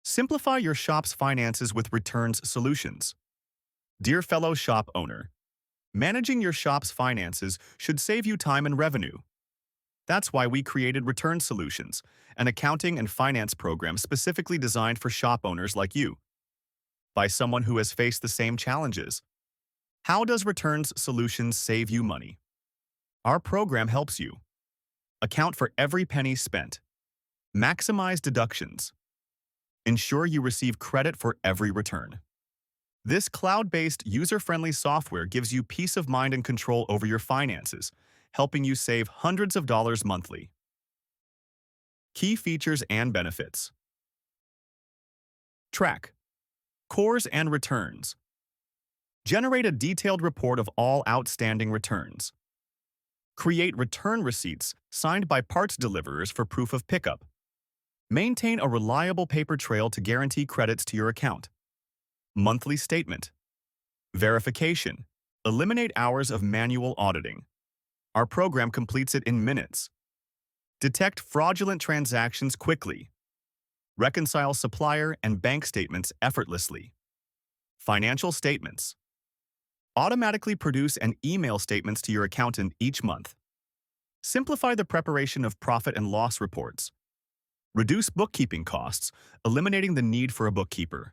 Simplify your shop's finances with returns solutions. Dear fellow shop owner, managing your shop's finances should save you time and revenue. That's why we created Return Solutions, an accounting and finance program specifically designed for shop owners like you, by someone who has faced the same challenges. How does Returns Solutions save you money? Our program helps you account for every penny spent, maximize deductions, ensure you receive credit for every return. This cloud-based, user-friendly software gives you peace of mind and control over your finances, helping you save hundreds of dollars monthly. Key features and benefits. Track cores and returns. Generate a detailed report of all outstanding returns. Create return receipts signed by parts deliverers for proof of pickup. Maintain a reliable paper trail to guarantee credits to your account. Monthly statement. Verification. Eliminate hours of manual auditing. Our program completes it in minutes. Detect fraudulent transactions quickly. Reconcile supplier and bank statements effortlessly. Financial statements. Automatically produce and email statements to your accountant each month. Simplify the preparation of profit and loss reports. Reduce bookkeeping costs, eliminating the need for a bookkeeper.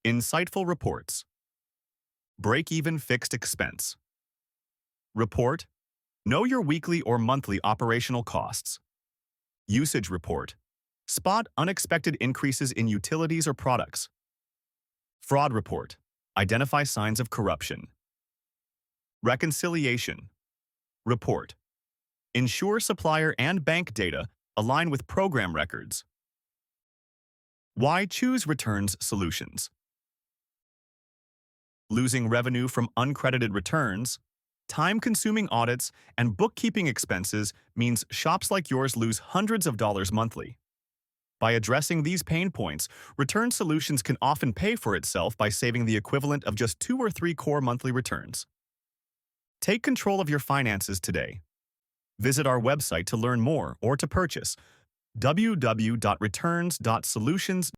Insightful reports. Break-even fixed expense. Report. Know your weekly or monthly operational costs. Usage report. Spot unexpected increases in utilities or products. Fraud report. Identify signs of corruption. Reconciliation. Report. Ensure supplier and bank data align with program records. Why choose Returns Solutions? Losing revenue from uncredited returns, time-consuming audits, and bookkeeping expenses means shops like yours lose hundreds of dollars monthly. By addressing these pain points, Return Solutions can often pay for itself by saving the equivalent of just 2 or 3 core monthly returns. Take control of your finances today. Visit our website to learn more or to purchase www.returns.solutions.